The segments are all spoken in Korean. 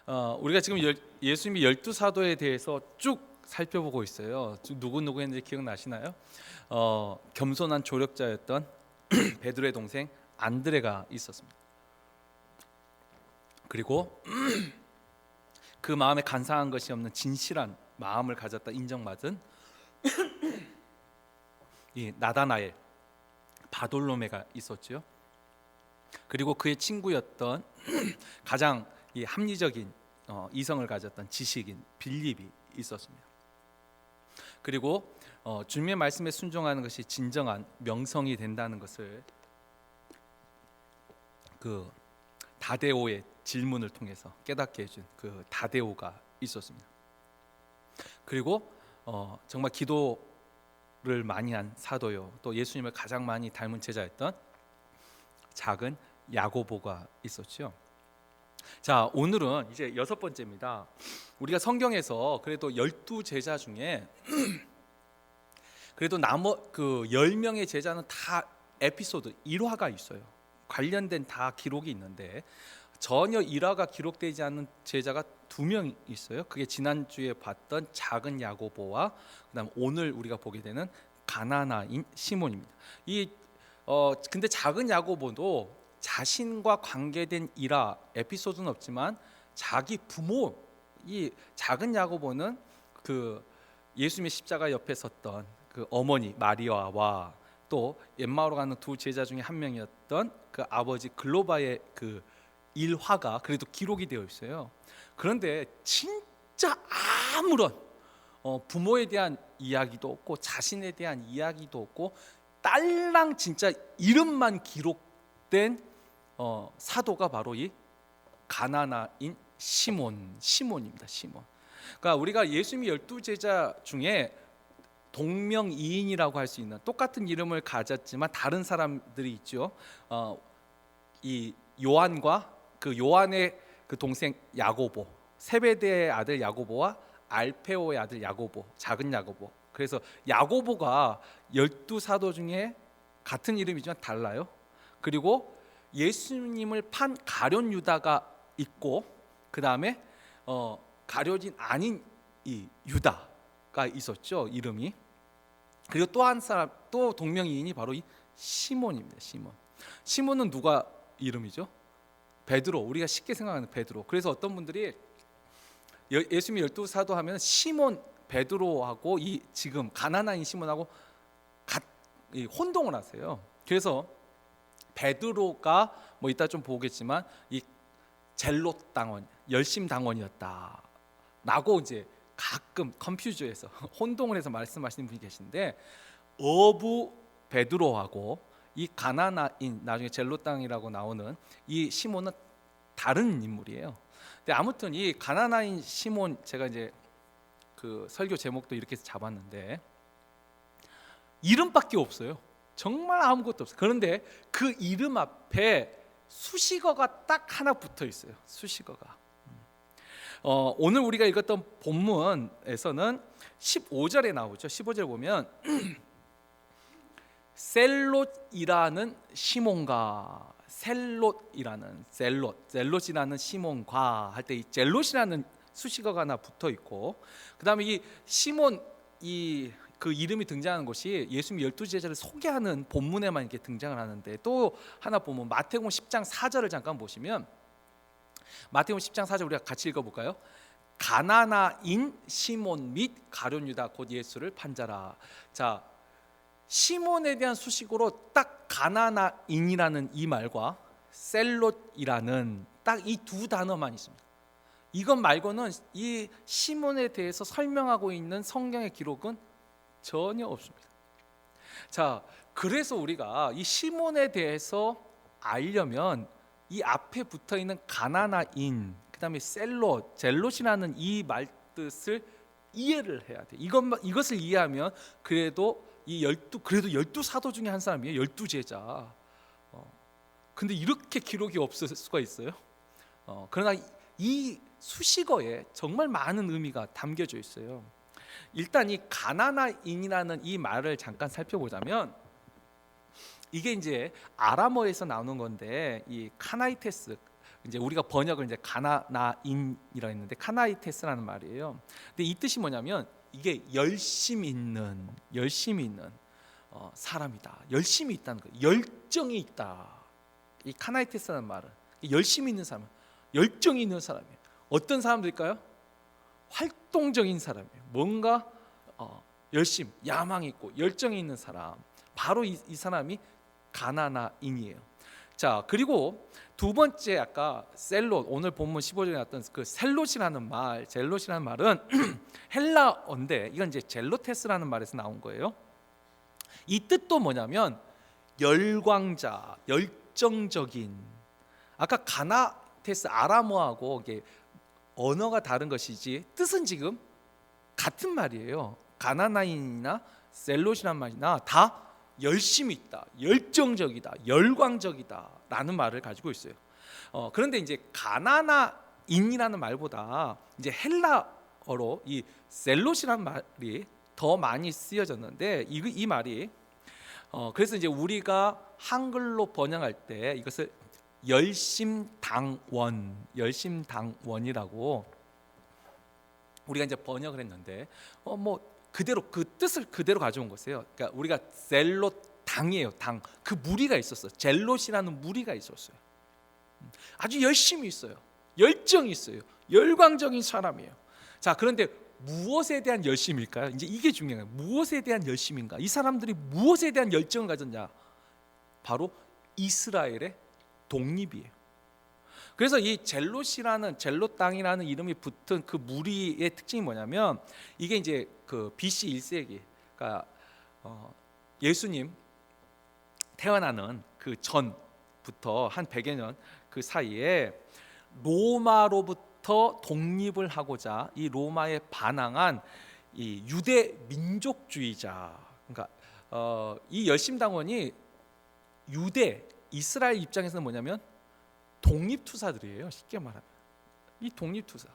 우리가 지금 예수님이 12사도에 대해서 쭉 살펴보고 있어요. 누구 했는지 기억나시나요? 겸손한 조력자였던 베드로의 동생 안드레가 있었습니다. 그리고 그 마음에 간사한 것이 없는 진실한 마음을 가졌다 인정받은 이 나다나엘, 바돌로메가 있었죠. 그리고 그의 친구였던 가장 합리적인 이성을 가졌던 지식인 빌립이 있었습니다. 그리고 주님의 말씀에 순종하는 것이 진정한 명성이 된다는 것을 그 다데오의 질문을 통해서 깨닫게 해준 그 다데오가 있었습니다. 그리고 정말 기도를 많이 한 사도요, 또 예수님을 가장 많이 닮은 제자였던 작은 야고보가 있었죠. 자, 오늘은 이제 6번째입니다. 우리가 성경에서 그래도 12제자 중에 그래도 그 10명의 제자는 다 에피소드, 일화가 있어요. 관련된 다 기록이 있는데 전혀 일화가 기록되지 않은 제자가 2명 있어요. 그게 지난주에 봤던 작은 야고보와 그다음 오늘 우리가 보게 되는 가나나인 시몬입니다. 근데 작은 야고보도 자신과 관계된 일화 에피소드는 없지만 자기 부모, 이 작은 야고보는 그 예수님의 십자가 옆에 섰던 그 어머니 마리아와 또 엠마오로 가는 2 제자 중에 한 명이었던 그 아버지 글로바의 그 일화가 그래도 기록이 되어 있어요. 그런데 진짜 아무런 부모에 대한 이야기도 없고 자신에 대한 이야기도 없고 딸랑 진짜 이름만 기록된 사도가 바로 이 가나나인 시몬입니다. 시몬. 그러니까 우리가 예수님이 12제자 중에 동명이인이라고 할 수 있는 똑같은 이름을 가졌지만 다른 사람들이 있죠. 이 요한과 그 요한의 그 동생 야고보, 세베대의 아들 야고보와 알페오의 아들 야고보, 작은 야고보. 그래서 야고보가 12사도 중에 같은 이름이지만 달라요. 그리고 예수님을 판 가룟 유다가 있고 그 다음에 가룟인 아닌 이 유다가 있었죠, 이름이. 그리고 또 한 사람, 또 동명이인이 바로 이 시몬입니다. 시몬은 누가 이름이죠? 베드로. 우리가 쉽게 생각하는 베드로. 그래서 어떤 분들이 예수님이 12사도 하면 시몬 베드로하고 이 지금 가나나인 시몬하고 혼동을 하세요. 그래서 베드로가 뭐 이따 좀 보겠지만 이 젤롯 당원, 열심 당원이었다 라고 이제 가끔 컴퓨즈에서 혼동을 해서 말씀하시는 분이 계신데, 어부 베드로하고 이 가나나인, 나중에 젤롯 땅이라고 나오는 이 시몬은 다른 인물이에요. 근데 아무튼 이 가나나인 시몬, 제가 이제 그 설교 제목도 이렇게 잡았는데 이름밖에 없어요. 정말 아무것도 없어요. 그런데 그 이름 앞에 수식어가 딱 하나 붙어 있어요. 수식어가. 오늘 우리가 읽었던 본문에서는 15절에 나오죠. 15절 보면 셀롯이라는 시몬과, 젤롯이라는 시몬과 할 때 이 젤롯이라는 수식어가 하나 붙어 있고, 그다음에 이 시몬, 그 이름이 등장하는 것이 예수님 12제자를 소개하는 본문에만 이렇게 등장을 하는데, 또 하나 보면 마태복음 10장 4절을 잠깐 보시면, 마태복음 10장 4절 우리가 같이 읽어볼까요? 가나나인 시몬 및 가룟 유다 곧 예수를 판자라. 자, 시몬에 대한 수식어로 딱 가나나인이라는 이 말과 셀롯이라는 딱 이 2 단어만 있습니다. 이것 말고는 이 시몬에 대해서 설명하고 있는 성경의 기록은 전혀 없습니다. 자, 그래서 우리가 이 시몬에 대해서 알려면 이 앞에 붙어 있는 가나나인, 그다음에 젤롯이라는 이 말 뜻을 이해를 해야 돼. 이것을 이해하면 그래도 그래도 12사도 중에 한 사람이에요. 12제자. 근데 이렇게 기록이 없을 수가 있어요? 그러나 이 수식어에 정말 많은 의미가 담겨져 있어요. 일단 이 가나나인이라는 이 말을 잠깐 살펴보자면, 이게 이제 아람어에서 나오는 건데 이 카나이테스, 이제 우리가 번역을 이제 가나나인이라 했는데 카나이테스라는 말이에요. 근데 이 뜻이 뭐냐면 이게 열심 있는 사람이다. 열심이 있다는 거예요. 열정이 있다. 이 카나이테스라는 말은 열심이 있는 사람, 열정이 있는 사람이에요. 어떤 사람들일까요? 활동적인 사람이에요. 뭔가 열심, 야망이 있고 열정이 있는 사람. 바로 이 사람이 가나나인이에요. 자, 그리고 두 번째 아까 셀롯, 오늘 본문 15절에 나왔던 그 셀롯이라는 말, 젤롯이라는 말은 헬라어인데 이건 이제 젤로테스라는 말에서 나온 거예요. 이 뜻도 뭐냐면 열광자, 열정적인. 아까 가나테스 아람어하고 이게 언어가 다른 것이지 뜻은 지금 같은 말이에요. 가나나인이나 셀롯이란 말이나 다 열심히 있다, 열정적이다, 열광적이다 라는 말을 가지고 있어요. 그런데 이제 가나나인이라는 말보다 이제 헬라어로 이 셀롯이라는 말이 더 많이 쓰여졌는데 이 말이 그래서 이제 우리가 한글로 번역할 때 이것을 열심당원이라고 우리가 이제 번역을 했는데 뭐 그대로 그 뜻을 그대로 가져온 것이에요. 그러니까 우리가 젤롯 당이에요. 당. 그 무리가 있었어요. 젤롯이라는 무리가 있었어요. 아주 열심히 있어요. 열정이 있어요. 열광적인 사람이에요. 자, 그런데 무엇에 대한 열심일까요? 이제 이게 중요해요. 무엇에 대한 열심인가? 이 사람들이 무엇에 대한 열정을 가졌냐? 바로 이스라엘의 독립이에요. 그래서 이 젤롯 땅이라는 이름이 붙은 그 무리의 특징이 뭐냐면 이게 이제 그 BC 1세기, 그러니까 예수님 태어나는 그 전부터 한 100여 년 그 사이에 로마로부터 독립을 하고자 이 로마에 반항한 이 유대 민족주의자, 그러니까 이 열심당원이 유대 이스라엘 입장에서는 뭐냐면 독립투사들이에요. 쉽게 말하면 이 독립투사,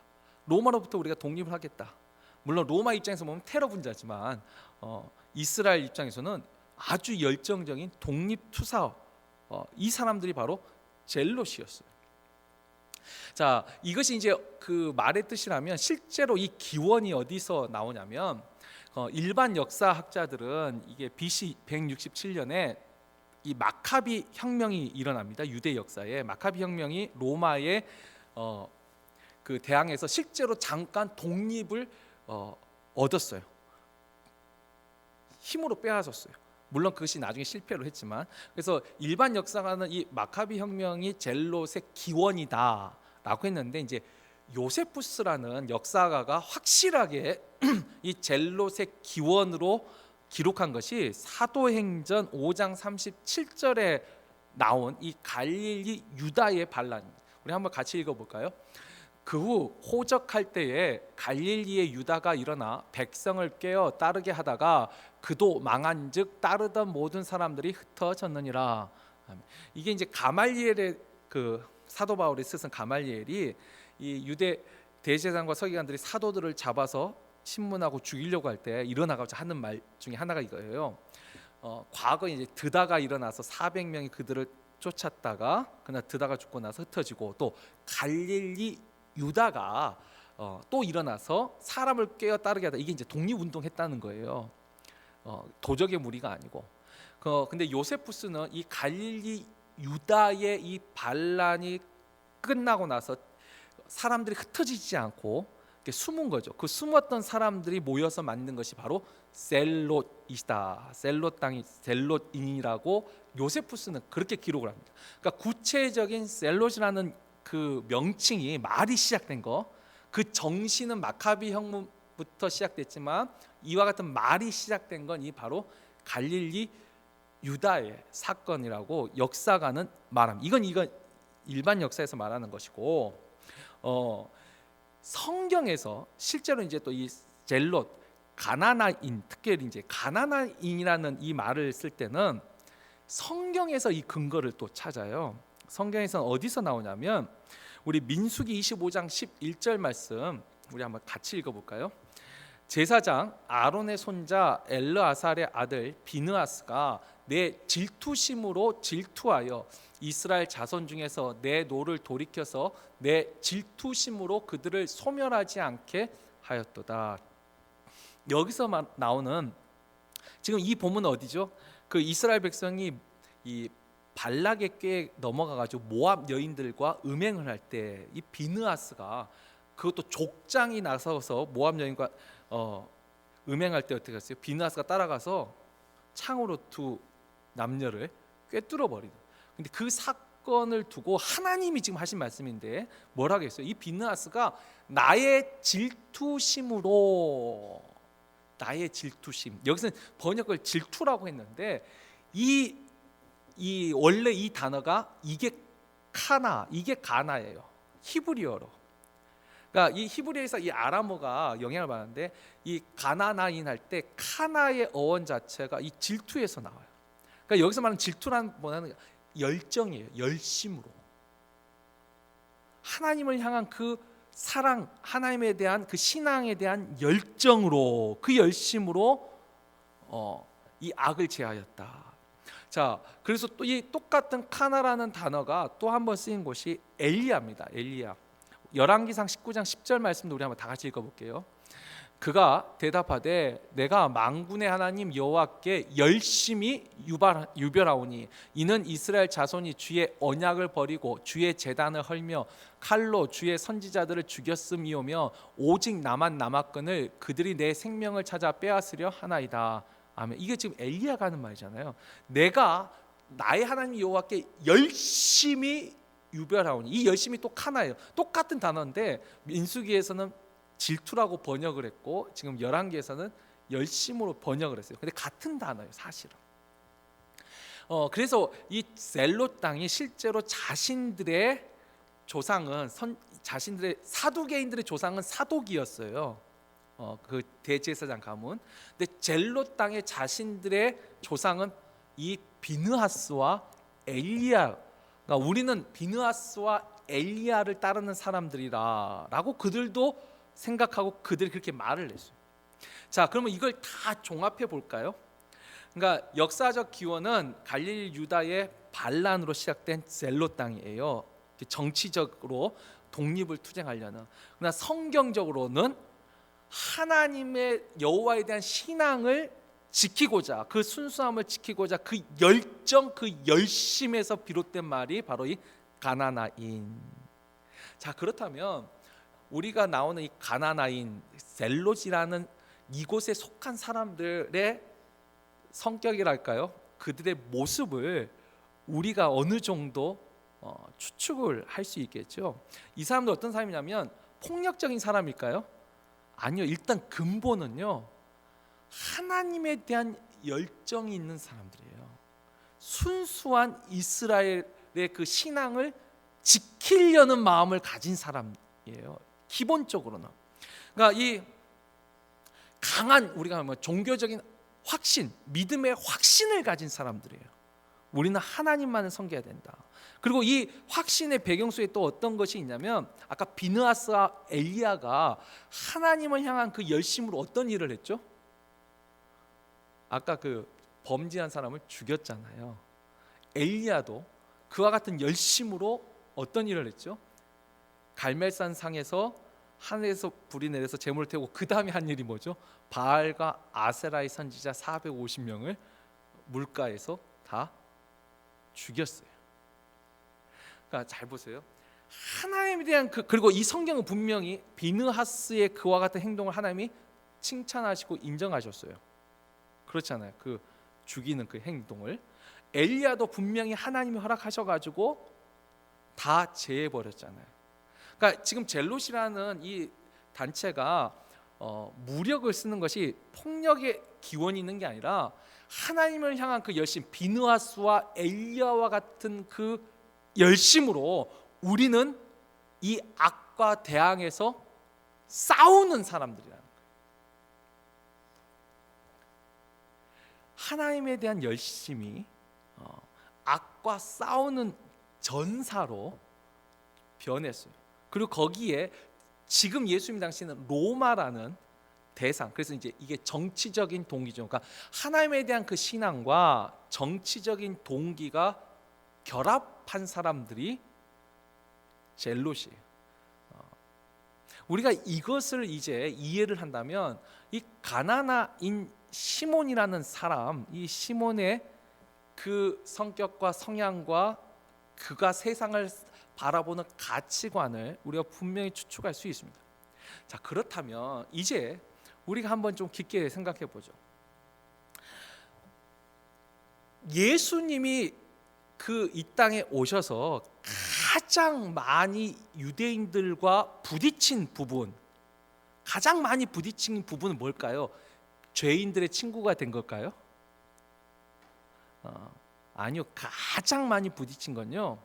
로마로부터 우리가 독립을 하겠다. 물론 로마 입장에서 보면 테러 분자지만 이스라엘 입장에서는 아주 열정적인 독립투사, 이 사람들이 바로 젤롯이었어요. 자, 이것이 이제 그 말의 뜻이라면 실제로 이 기원이 어디서 나오냐면 일반 역사학자들은 이게 BC 167년에 이 마카비 혁명이 일어납니다. 유대 역사에 마카비 혁명이 로마의 그 대항에서 실제로 잠깐 독립을 얻었어요. 힘으로 빼앗았어요. 물론 그것이 나중에 실패를 했지만, 그래서 일반 역사가는 이 마카비 혁명이 젤롯의 기원이다라고 했는데 이제 요세푸스라는 역사가가 확실하게 이 젤롯의 기원으로 기록한 것이 사도행전 5장 37절에 나온 이 갈릴리 유다의 반란입니다. 우리 한번 같이 읽어볼까요? 그 후 호적할 때에 갈릴리의 유다가 일어나 백성을 깨어 따르게 하다가 그도 망한즉 따르던 모든 사람들이 흩어졌느니라. 이게 이제 가말리엘의 그 사도 바울이 쓰신 가말리엘이 이 유대 대제사장과 서기관들이 사도들을 잡아서 신문하고 죽이려고 할 때 일어나가지고 하는 말 중에 하나가 이거예요. 과거에 이제 드다가 일어나서 400명이 그들을 쫓았다가 그날 드다가 죽고 나서 흩어지고 또 갈릴리 유다가 또 일어나서 사람을 깨어 따르게 하다. 이게 이제 독립운동했다는 거예요. 도적의 무리가 아니고. 근데 요세푸스는 이 갈릴리 유다의 이 반란이 끝나고 나서 사람들이 흩어지지 않고 숨은 거죠. 그 숨었던 사람들이 모여서 만든 것이 바로 셀롯이다. 셀롯 땅이 셀롯인이라고 요세푸스는 그렇게 기록을 합니다. 그러니까 구체적인 셀롯이라는 그 명칭이 말이 시작된 거, 그 정신은 마카비 혁명부터 시작됐지만 이와 같은 말이 시작된 건 이 바로 갈릴리 유다의 사건이라고 역사가는 말합니다. 이건 일반 역사에서 말하는 것이고, 성경에서 실제로 이제 또 이 젤롯 가나나인, 특별히 이제 가나나인이라는 이 말을 쓸 때는 성경에서 이 근거를 또 찾아요. 성경에서는 어디서 나오냐면 우리 민수기 25장 11절 말씀 우리 한번 같이 읽어볼까요? 제사장 아론의 손자 엘르아살의 아들 비느하스가 내 질투심으로 질투하여 이스라엘 자손 중에서 내 노를 돌이켜서 내 질투심으로 그들을 소멸하지 않게 하였도다. 여기서 나오는 지금 이 본문은 어디죠? 그 이스라엘 백성이 이 발락의 꾀에 넘어가가지고 모압 여인들과 음행을 할 때 이 비느하스가 그것도 족장이 나서서 모압 여인과 음행할 때 어떻게 했어요? 비느하스가 따라가서 창으로 두 남녀를 꿰뚫어 버리다. 근데 그 사건을 두고 하나님이 지금 하신 말씀인데 뭐라고 했어요? 이 비느하스가 나의 질투심으로, 나의 질투심, 여기서는 번역을 질투라고 했는데 이 원래 이 단어가 이게 가나예요. 히브리어로. 그러니까 이 히브리어에서 이 아람어가 영향을 받는데 이 가나나인 할 때 카나의 어원 자체가 이 질투에서 나와요. 그러니까 여기서 말하는 질투란 뭐냐면 열정이에요. 열심으로 하나님을 향한 그 사랑, 하나님에 대한 그 신앙에 대한 열정으로, 그 열심으로 이 악을 제하였다. 자, 그래서 또 이 똑같은 카나라는 단어가 또 한 번 쓰인 곳이 엘리야입니다. 엘리야. 열왕기상 19장 10절 말씀도 우리 한번 다 같이 읽어볼게요. 그가 대답하되 내가 만군의 하나님 여호와께 열심히 유별하오니 이는 이스라엘 자손이 주의 언약을 버리고 주의 제단을 헐며 칼로 주의 선지자들을 죽였음이오며 오직 나만 남았거늘 그들이 내 생명을 찾아 빼앗으려 하나이다. 아멘. 이게 지금 엘리야가 하는 말이잖아요. 내가 나의 하나님 여호와께 열심히 유별하오니, 이 열심히 또 카나예요. 똑같은 단어인데 민수기에서는 질투라고 번역을 했고 지금 열왕기에서는 열심으로 번역을 했어요. 근데 같은 단어예요, 사실은. 그래서 이 셀롯 땅이 실제로 자신들의 조상은 자신들의 사두개인들의 조상은 사독이었어요. 그 대제사장 가문. 근데 젤롯 땅의 자신들의 조상은 이 비느하스와 엘리야. 그러니까 우리는 비느하스와 엘리야를 따르는 사람들이라라고 그들도 생각하고 그들이 그렇게 말을 했어요. 자, 그러면 이걸 다 종합해 볼까요? 그러니까 역사적 기원은 갈릴리 유다의 반란으로 시작된 젤롯 땅이에요. 정치적으로 독립을 투쟁하려는. 그러나 성경적으로는 하나님의 여호와에 대한 신앙을 지키고자, 그 순수함을 지키고자 그 열정, 그 열심에서 비롯된 말이 바로 이 가나나인. 자, 그렇다면 우리가 나오는 이 가나나인 셀롯이라는 이곳에 속한 사람들의 성격이랄까요? 그들의 모습을 우리가 어느 정도 추측을 할 수 있겠죠. 이 사람들 어떤 사람이냐면 폭력적인 사람일까요? 아니요. 일단 근본은요, 하나님에 대한 열정이 있는 사람들이에요. 순수한 이스라엘의 그 신앙을 지키려는 마음을 가진 사람이에요. 기본적으로는. 그러니까 이 강한, 우리가 뭐 종교적인 확신, 믿음의 확신을 가진 사람들이에요. 우리는 하나님만을 섬겨야 된다. 그리고 이 확신의 배경 속에 또 어떤 것이 있냐면 아까 비느하스와 엘리야가 하나님을 향한 그 열심으로 어떤 일을 했죠? 아까 그 범죄한 사람을 죽였잖아요. 엘리야도 그와 같은 열심으로 어떤 일을 했죠? 갈멜산 상에서 하늘에서 불이 내려서 재물을 태우고 그 다음에 한 일이 뭐죠? 바알과 아세라의 선지자 450명을 물가에서 다 죽였어요. 그러니까 잘 보세요. 하나님에 대한 그리고 이 성경은 분명히 비느하스의 그와 같은 행동을 하나님이 칭찬하시고 인정하셨어요. 그렇잖아요. 그 죽이는 그 행동을 엘리야도 분명히 하나님이 허락하셔가지고 다 제해 버렸잖아요. 그러니까 지금 젤롯이라는 이 단체가 무력을 쓰는 것이 폭력의 기원이 있는 게 아니라 하나님을 향한 그 열심, 비느하스와 엘리야와 같은 그 열심으로 우리는 이 악과 대항해서 싸우는 사람들이라는 거예요. 하나님에 대한 열심이 악과 싸우는 전사로 변했어요. 그리고 거기에 지금 예수님 당시에는 로마라는 대상, 그래서 이제 이게 정치적인 동기죠. 그러니까 하나님에 대한 그 신앙과 정치적인 동기가 결합 합한 사람들이 젤롯이에요. 우리가 이것을 이제 이해를 한다면 이 가나나인 시몬이라는 사람, 이 시몬의 그 성격과 성향과 그가 세상을 바라보는 가치관을 우리가 분명히 추측할 수 있습니다. 자, 그렇다면 이제 우리가 한번 좀 깊게 생각해 보죠. 예수님이 그 이 땅에 오셔서 가장 많이 유대인들과 부딪힌 부분, 가장 많이 부딪힌 부분은 뭘까요? 죄인들의 친구가 된 걸까요? 아니요. 가장 많이 부딪힌 건요,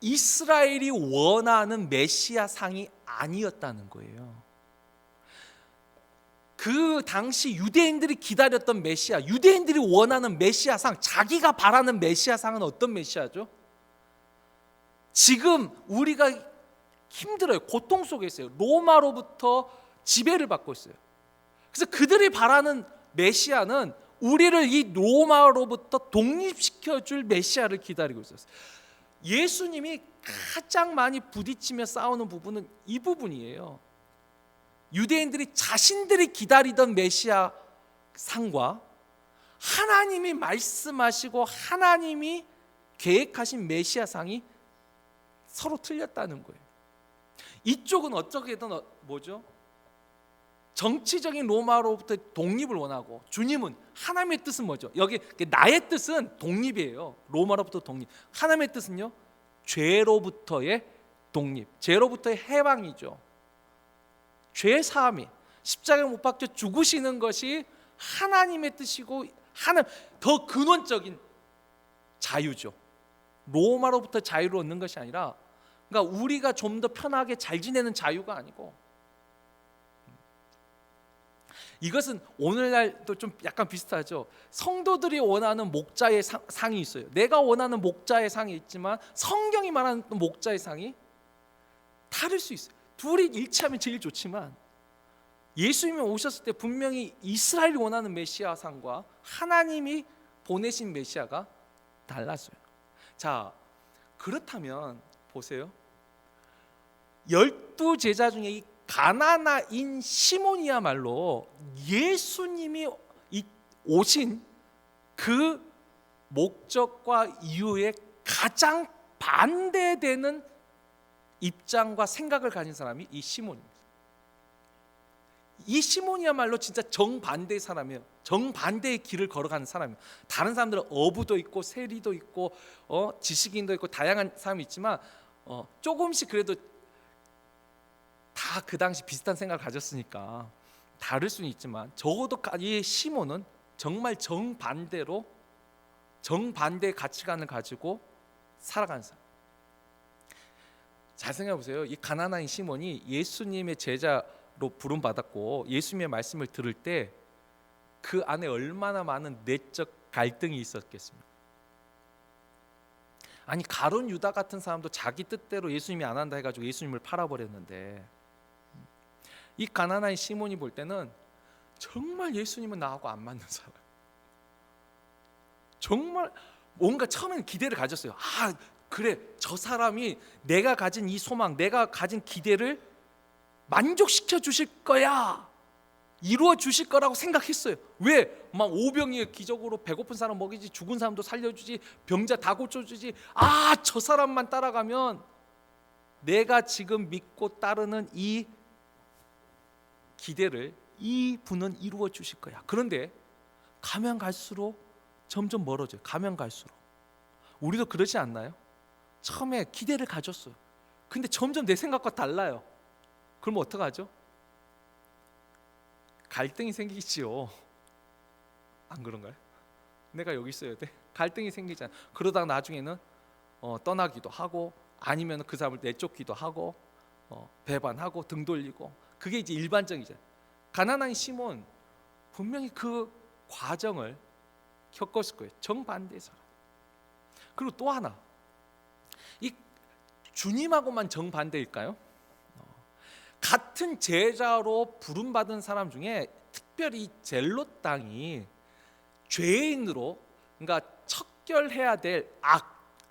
이스라엘이 원하는 메시아 상이 아니었다는 거예요. 그 당시 유대인들이 기다렸던 메시아, 유대인들이 원하는 메시아 상, 자기가 바라는 메시아 상은 어떤 메시아죠? 지금 우리가 힘들어요. 고통 속에 있어요. 로마로부터 지배를 받고 있어요. 그래서 그들이 바라는 메시아는 우리를 이 로마로부터 독립시켜줄 메시아를 기다리고 있었어요. 예수님이 가장 많이 부딪히며 싸우는 부분은 이 부분이에요. 유대인들이 자신들이 기다리던 메시아 상과 하나님이 말씀하시고 하나님이 계획하신 메시아 상이 서로 틀렸다는 거예요. 이쪽은 어떻게든 뭐죠? 정치적인 로마로부터 독립을 원하고, 주님은 하나님의 뜻은 뭐죠? 여기 나의 뜻은 독립이에요. 로마로부터 독립. 하나님의 뜻은요, 죄로부터의 독립, 죄로부터의 해방이죠. 죄 사함이, 십자가에 못 박혀 죽으시는 것이 하나님의 뜻이고, 하나님 더 근원적인 자유죠. 로마로부터 자유를 얻는 것이 아니라, 그러니까 우리가 좀 더 편하게 잘 지내는 자유가 아니고, 이것은 오늘날도 좀 약간 비슷하죠. 성도들이 원하는 목자의 상이 있어요. 내가 원하는 목자의 상이 있지만 성경이 말하는 목자의 상이 다를 수 있어요. 둘이 일치하면 제일 좋지만, 예수님이 오셨을 때 분명히 이스라엘이 원하는 메시아 상과 하나님이 보내신 메시아가 달랐어요. 자, 그렇다면 보세요. 12 제자 중에 이 가나나인 시몬이야말로 예수님이 오신 그 목적과 이유에 가장 반대되는 입장과 생각을 가진 사람이 이 시몬입니다. 이 시몬이야말로 진짜 정반대의 사람이에요. 정반대의 길을 걸어가는 사람이에요. 다른 사람들은 어부도 있고 세리도 있고 지식인도 있고 다양한 사람이 있지만 조금씩 그래도 다 그 당시 비슷한 생각을 가졌으니까 다를 수는 있지만, 적어도 이 시몬은 정말 정반대의 가치관을 가지고 살아가는 사람. 잘 생각해 보세요. 이 가나나인 시몬이 예수님의 제자로 부름받았고 예수님의 말씀을 들을 때 그 안에 얼마나 많은 내적 갈등이 있었겠습니까? 아니, 가룟 유다 같은 사람도 자기 뜻대로 예수님이 안 한다 해가지고 예수님을 팔아버렸는데, 이 가나나인 시몬이 볼 때는 정말 예수님은 나하고 안 맞는 사람, 정말 뭔가 처음에는 기대를 가졌어요. 아, 그래, 저 사람이 내가 가진 이 소망, 내가 가진 기대를 만족시켜 주실 거야, 이루어 주실 거라고 생각했어요. 왜? 막 오병이어 기적으로 배고픈 사람 먹이지, 죽은 사람도 살려주지, 병자 다 고쳐주지. 아, 저 사람만 따라가면 내가 지금 믿고 따르는 이 기대를 이 분은 이루어 주실 거야. 그런데 가면 갈수록 점점 멀어져요. 가면 갈수록. 우리도 그러지 않나요? 처음에 기대를 가졌어요. 근데 점점 내 생각과 달라요. 그럼 어떡하죠? 갈등이 생기지요. 안 그런가요? 내가 여기 있어야 돼? 갈등이 생기잖아요. 그러다가 나중에는 떠나기도 하고, 아니면 그 사람을 내쫓기도 하고, 배반하고 등 돌리고, 그게 이제 일반적이잖아요. 가나나인 시몬 분명히 그 과정을 겪었을 거예요. 정반대의 사람. 그리고 또 하나, 이 주님하고만 정반대일까요? 같은 제자로 부름받은 사람 중에 특별히 젤롯 당이 죄인으로, 그러니까 척결해야 될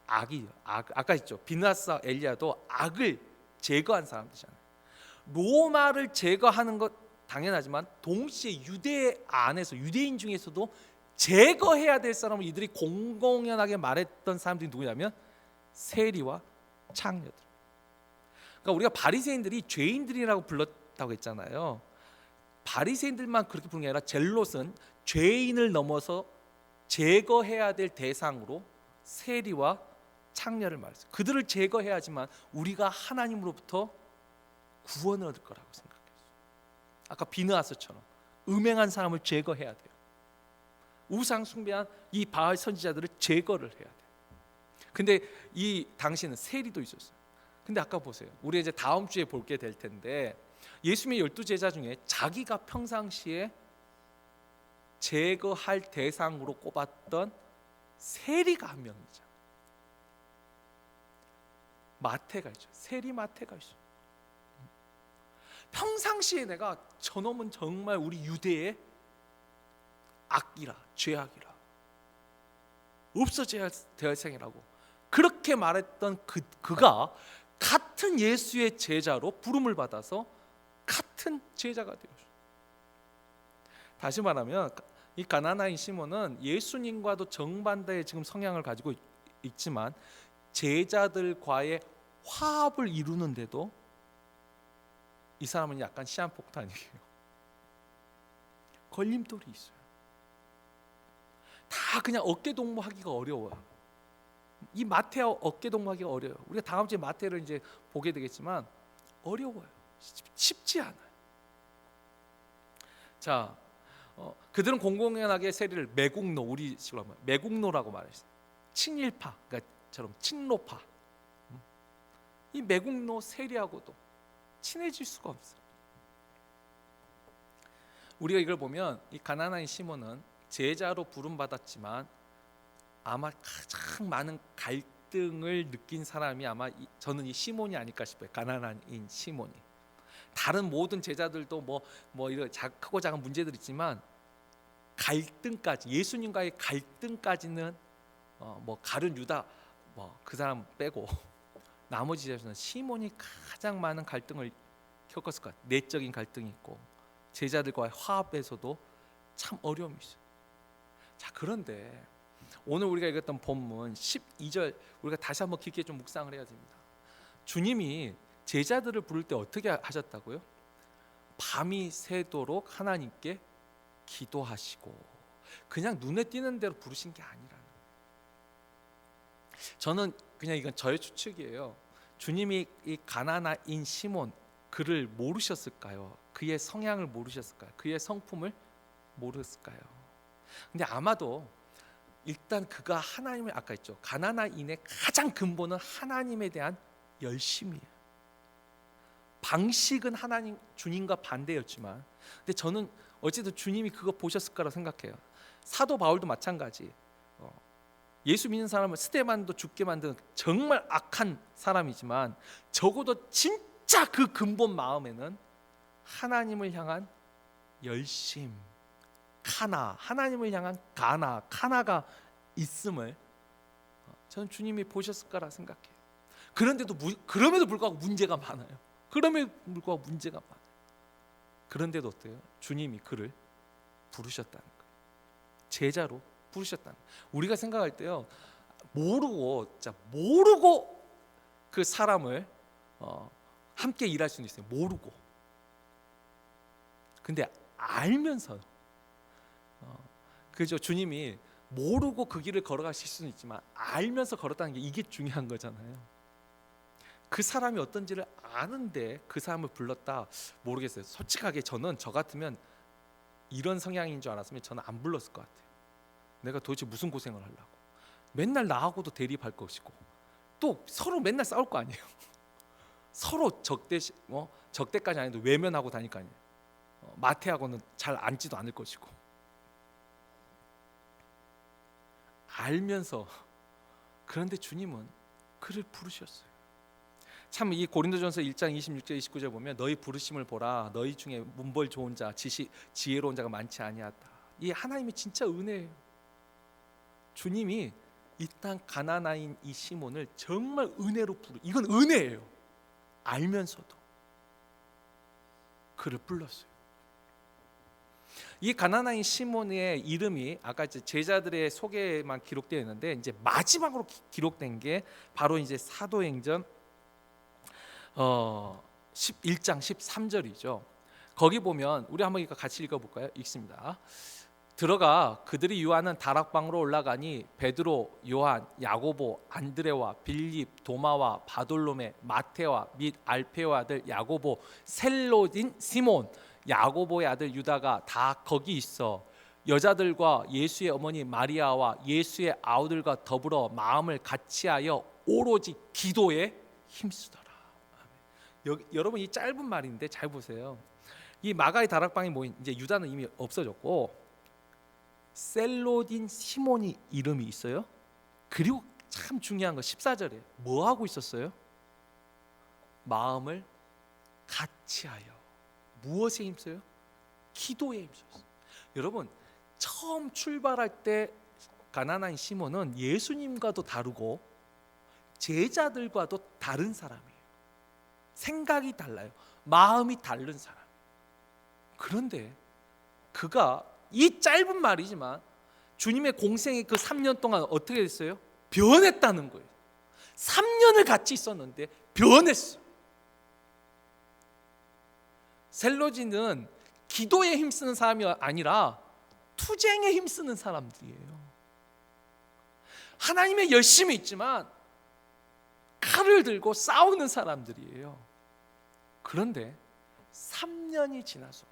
아까 했죠. 비느하스와 엘리야도 악을 제거한 사람들이잖아요. 로마를 제거하는 것 당연하지만 동시에 유대 안에서 유대인 중에서도 제거해야 될 사람을 이들이 공공연하게 말했던 사람들이 누구냐면 세리와 창녀들. 그러니까 우리가 바리새인들이 죄인들이라고 불렀다고 했잖아요. 바리새인들만 그렇게 부르는 게 아니라 젤롯은 죄인을 넘어서 제거해야 될 대상으로 세리와 창녀를 말했어요. 그들을 제거해야지만 우리가 하나님으로부터 구원을 얻을 거라고 생각했어요. 아까 비느하스처럼 음행한 사람을 제거해야 돼요. 우상 숭배한 이 바알 선지자들을 제거를 해야 돼요. 근데 이 당시에는 세리도 있었어요. 근데 아까 보세요. 우리 이제 다음 주에 볼게 될 텐데 예수님의 12제자 중에 자기가 평상시에 제거할 대상으로 꼽았던 세리가 한 명이죠. 마태가 있죠. 세리 마태가 있어요. 평상시에 내가 저놈은 정말 우리 유대의 악이라 죄악이라 없어져야 될 생이라고 그렇게 말했던 그가 같은 예수의 제자로 부름을 받아서 같은 제자가 되었어요. 다시 말하면 이 가나나인 시몬은 예수님과도 정반대의 지금 성향을 가지고 있지만 제자들과의 화합을 이루는데도 이 사람은 약간 시한폭탄이에요. 걸림돌이 있어요. 다 그냥 어깨동무하기가 어려워요. 이 마태와 어깨동무하기가 어려워요. 우리가 다음 주에 마태를 이제 보게 되겠지만 어려워요. 쉽지 않아요. 자, 그들은 공공연하게 세리를 매국노, 우리식으로 하면 매국노라고 말했어요. 친일파, 그러니까처럼 친노파. 이 매국노 세리하고도 친해질 수가 없어요. 우리가 이걸 보면 이 가나나인 시몬은 제자로 부름받았지만 아마 가장 많은 갈등을 느낀 사람이 아마 저는 이 시몬이 아닐까 싶어요. 가나나인 시몬이. 다른 모든 제자들도 뭐 이런 크고 작은 문제들 있지만 갈등까지 예수님과의 갈등까지는 뭐 가룟 유다 그 사람 빼고 나머지 제자들은 시몬이 가장 많은 갈등을 겪었을 것 같아요. 내적인 갈등이 있고 제자들과의 화합에서도 참 어려움이 있어요. 자, 그런데 오늘 우리가 읽었던 본문 12절 우리가 다시 한번 깊게 좀 묵상을 해야 됩니다. 주님이 제자들을 부를 때 어떻게 하셨다고요? 밤이 새도록 하나님께 기도하시고 그냥 눈에 띄는 대로 부르신 게 아니라는 거예요. 저는 그냥 이건 저의 추측이에요. 주님이 이 가나나인 시몬 그를 모르셨을까요? 그의 성향을 모르셨을까요? 그의 성품을 모르셨을까요? 근데 아마도 일단 그가 하나님을 아까 했죠. 가나나인의 가장 근본은 하나님에 대한 열심이에요. 방식은 하나님 주님과 반대였지만 근데 저는 어쨌든 주님이 그거 보셨을 거라고 생각해요. 사도 바울도 마찬가지. 예수 믿는 사람을 스데반도 죽게 만드는 정말 악한 사람이지만 적어도 진짜 그 근본 마음에는 하나님을 향한 열심, 하나님을 향한 카나가 있음을 저는 주님이 보셨을 거라 생각해요. 그럼에도 불구하고 문제가 많아요. 그런데도 어때요? 주님이 그를 부르셨다는 거예요. 제자로 부르셨다는 거예요. 우리가 생각할 때요, 모르고 그 사람을 함께 일할 수는 있어요. 모르고. 근데 알면서 그죠? 주님이 모르고 그 길을 걸어가실 수는 있지만 알면서 걸었다는 게 이게 중요한 거잖아요. 그 사람이 어떤지를 아는데 그 사람을 불렀다. 모르겠어요. 솔직하게 저는 저 같으면 이런 성향인 줄 알았으면 저는 안 불렀을 것 같아요. 내가 도대체 무슨 고생을 하려고. 맨날 나하고도 대립할 것이고 또 서로 맨날 싸울 거 아니에요. 서로 적대까지 아니도 외면하고 다닐 거 아니에요. 마태하고는 잘 앉지도 않을 것이고. 알면서 그런데 주님은 그를 부르셨어요. 참 이 고린도전서 1장 26절 29절 보면 너희 부르심을 보라 너희 중에 문벌 좋은 자 지혜로운 자가 많지 아니하다. 이 하나님의 진짜 은혜예요. 주님이 일단 가나나인 이 시몬을 정말 은혜로 이건 은혜예요. 알면서도 그를 불렀어요. 이 가나나인 시몬의 이름이 아까 이제 제자들의 소개만 기록되어 있는데 이제 마지막으로 기록된 게 바로 이제 사도행전 11장 13절이죠. 거기 보면 우리 한번 이거 같이 읽어볼까요? 읽습니다. 들어가 그들이 유하는 다락방으로 올라가니 베드로, 요한, 야고보, 안드레와 빌립, 도마와 바돌로메, 마테와 및 알페오 아들 야고보, 셀로딘 시몬, 야고보의 아들 유다가 다 거기 있어 여자들과 예수의 어머니 마리아와 예수의 아우들과 더불어 마음을 같이하여 오로지 기도에 힘쓰더라. 여러분 이 짧은 말인데 잘 보세요. 이 마가의 다락방에 모인 이제 유다는 이미 없어졌고 셀로딘 시몬이 이름이 있어요. 그리고 참 중요한 거 14절에 뭐 하고 있었어요? 마음을 같이하여 무엇에 힘써요? 기도에 힘써요. 여러분 처음 출발할 때 가나나인 시몬은 예수님과도 다르고 제자들과도 다른 사람이에요. 생각이 달라요. 마음이 다른 사람. 그런데 그가 이 짧은 말이지만 주님의 공생의 그 3년 동안 어떻게 됐어요? 변했다는 거예요. 3년을 같이 있었는데 변했어. 셀로진은 기도에 힘쓰는 사람이 아니라 투쟁에 힘쓰는 사람들이에요. 하나님의 열심이 있지만 칼을 들고 싸우는 사람들이에요. 그런데 3년이 지나서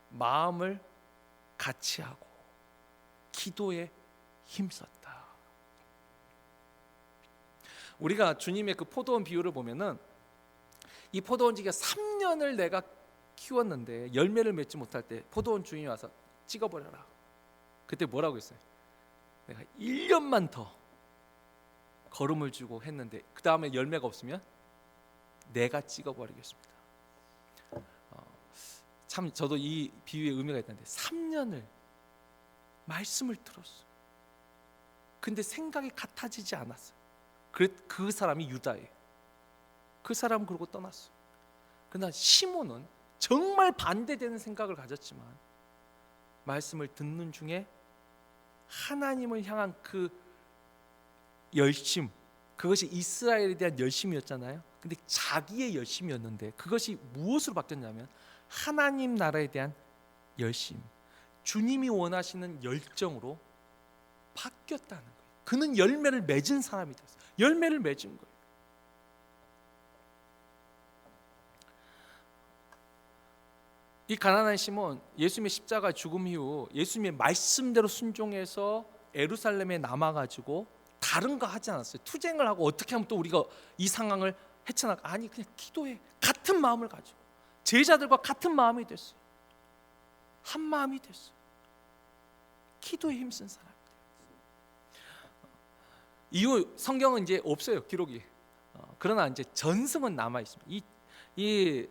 마음을 같이 하고 기도에 힘썼다. 우리가 주님의 그 포도원 비유를 보면은 이 포도원지가 3년을 내가 키웠는데 열매를 맺지 못할 때 포도원 주인이 와서 찍어버려라. 그때 뭐라고 했어요? 내가 1년만 더 걸음을 주고 했는데 그 다음에 열매가 없으면 내가 찍어버리겠습니다. 참 저도 이 비유의 의미가 있는데 3년을 말씀을 들었어요. 근데 생각이 같아지지 않았어요. 그 사람이 유다예요. 그 사람은 그러고 떠났어요. 그러나 시몬은 정말 반대되는 생각을 가졌지만 말씀을 듣는 중에 하나님을 향한 그 열심, 그것이 이스라엘에 대한 열심이었잖아요. 근데 자기의 열심이었는데 그것이 무엇으로 바뀌었냐면 하나님 나라에 대한 열심, 주님이 원하시는 열정으로 바뀌었다는 거예요. 그는 열매를 맺은 사람이 됐어요. 열매를 맺은 거예요. 이 가난한 시몬, 예수님의 십자가 죽음 이후 예수님의 말씀대로 순종해서 예루살렘에 남아가지고 다른 거 하지 않았어요. 투쟁을 하고 어떻게 하면 또 우리가 이 상황을 헤쳐나가, 아니 그냥 기도해. 같은 마음을 가지고 제자들과 같은 마음이 됐어요. 한 마음이 됐어요. 기도에 힘쓴 사람이 됐어요. 이후 성경은 이제 없어요, 기록이. 그러나 이제 전승은 남아 있습니다. 이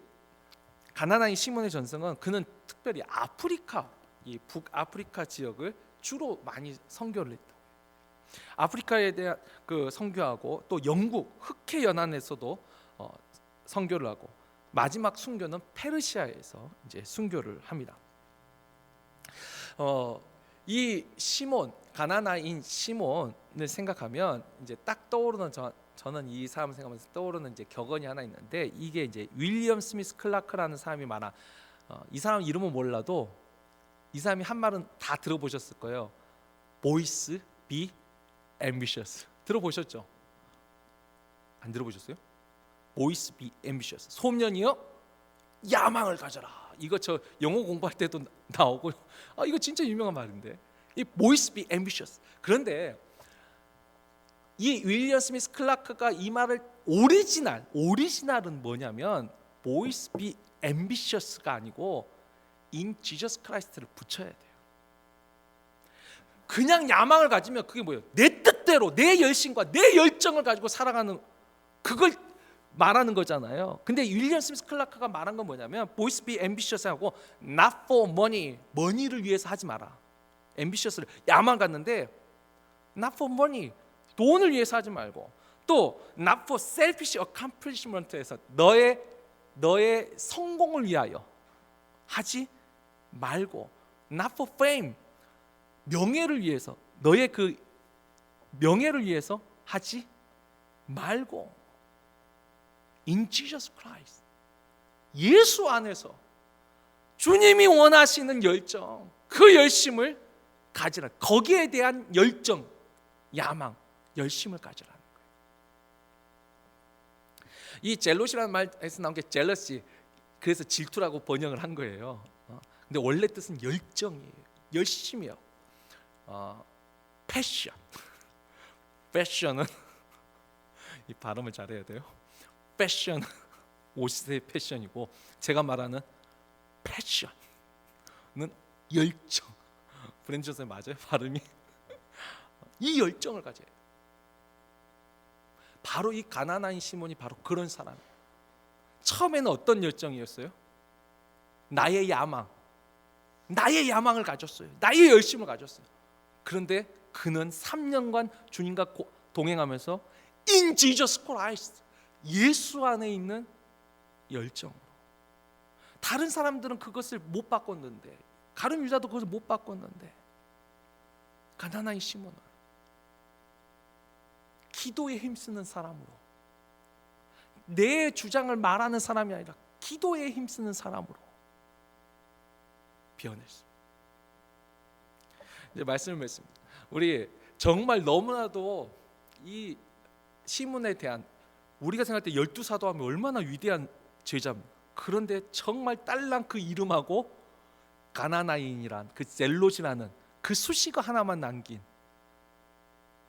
가나나인 시몬의 전승은 그는 특별히 아프리카, 이 북아프리카 지역을 주로 많이 선교를 했다. 아프리카에 대한 그 선교하고 또 영국 흑해 연안에서도 선교를 하고 마지막 순교는 페르시아에서 이제 순교를 합니다. 이 시몬, 가나나인 시몬을 생각하면 이제 딱 떠오르는 저는 이 사람을 생각하면서 떠오르는 이제 격언이 하나 있는데 이게 이제 윌리엄 스미스 클라크라는 사람이 많아. 이 사람 이름은 몰라도 이 사람이 한 말은 다 들어보셨을 거예요. Boys be ambitious. 들어보셨죠? 안 들어보셨어요? Boys be ambitious. 소년이요, 야망을 가져라. 이거 저 영어 공부할 때도 나오고, 이거 진짜 유명한 말인데. 이 Boys be ambitious. 그런데 이 윌리엄 스미스 클라크가 이 말을 오리지널은 뭐냐면 Boys be ambitious가 아니고 In Jesus Christ를 붙여야 돼요. 그냥 야망을 가지면 그게 뭐예요? 내 뜻대로 내 열심과 내 열정을 가지고 살아가는, 그걸 말하는 거잖아요. 근데 윌리엄 스미스 클라크가 말한 건 뭐냐면 Boys be ambitious 하고 Not for money, 머니를 위해서 하지 마라. ambitious를 야망 갖는데 not for money. 돈을 위해서 하지 말고, 또 not for selfish accomplishment에서 너의 성공을 위하여 하지 말고, not for fame, 명예를 위해서, 너의 그 명예를 위해서 하지 말고, in Jesus Christ, 예수 안에서 주님이 원하시는 열정, 그 열심을 가지라. 거기에 대한 열정, 야망, 열심을 가지라는 거예요. 이 젤롯이라는 말에서 나온 게 jealousy, 그래서 질투라고 번역을 한 거예요. 근데 원래 뜻은 열정이에요. 열심이요. 패션. 패션은 이 발음을 잘해야 돼요. 패션은 옷의 패션이고, 제가 말하는 패션은 열정. 브랜드 선생님 맞아요? 발음이? 이 열정을 가져야 돼요. 바로 이 가나나인 시몬이 바로 그런 사람이에요. 처음에는 어떤 열정이었어요? 나의 야망, 나의 야망을 가졌어요. 나의 열심을 가졌어요. 그런데 그는 3년간 주님과 동행하면서 in Jesus Christ, 예수 안에 있는 열정으로. 다른 사람들은 그것을 못 바꿨는데, 가룟 유다도 그것을 못 바꿨는데, 가나나인 시몬은 기도에 힘쓰는 사람으로, 내 주장을 말하는 사람이 아니라 기도에 힘쓰는 사람으로 변했습니다. 이제 말씀을 맺습니다. 우리 정말 너무나도 이 시몬에 대한, 우리가 생각할 때 12사도 하면 얼마나 위대한 제자입니까? 그런데 정말 딸랑 그 이름하고 가나나인이란 그 젤롯이라는 그 수식어 하나만 남긴,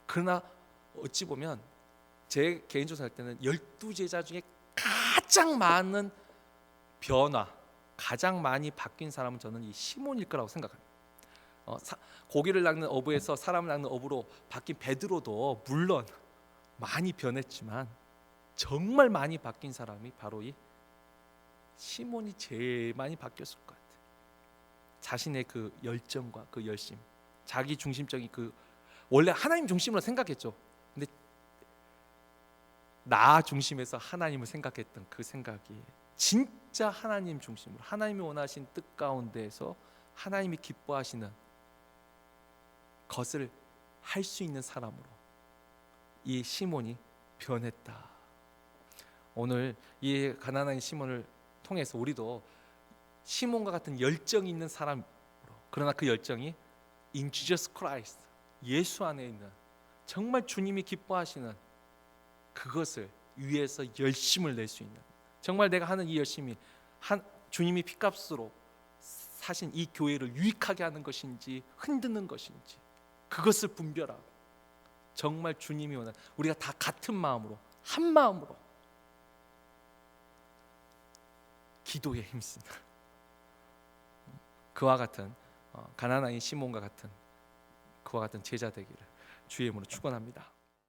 그러나 어찌 보면 제 개인적으로 할 때는 12제자 중에 가장 많은 변화, 가장 많이 바뀐 사람은 저는 이 시몬일 거라고 생각합니다. 고기를 낚는 어부에서 사람을 낚는 어부로 바뀐 베드로도 물론 많이 변했지만 정말 많이 바뀐 사람이 바로 이 시몬이 제일 많이 바뀌었을 것 같아요. 자신의 그 열정과 그 열심, 자기 중심적인 그, 원래 하나님 중심으로 생각했죠. 근데 나 중심에서 하나님을 생각했던 그 생각이 진짜 하나님 중심으로, 하나님이 원하신 뜻 가운데에서 하나님이 기뻐하시는 것을 할 수 있는 사람으로 이 시몬이 변했다. 오늘 이 가나나인 시몬을 통해서 우리도 시몬과 같은 열정이 있는 사람으로, 그러나 그 열정이 in Jesus Christ, 예수 안에 있는 정말 주님이 기뻐하시는 그것을 위해서 열심을 낼 수 있는, 정말 내가 하는 이 열심이 주님이 핏값으로 사신 이 교회를 유익하게 하는 것인지 흔드는 것인지, 그것을 분별하고 정말 주님이 원하는, 우리가 다 같은 마음으로, 한 마음으로 기도에 힘쓰는 그와 같은 가나나인 시몬과 같은 그와 같은 제자 되기를 주의 이름으로 축원합니다.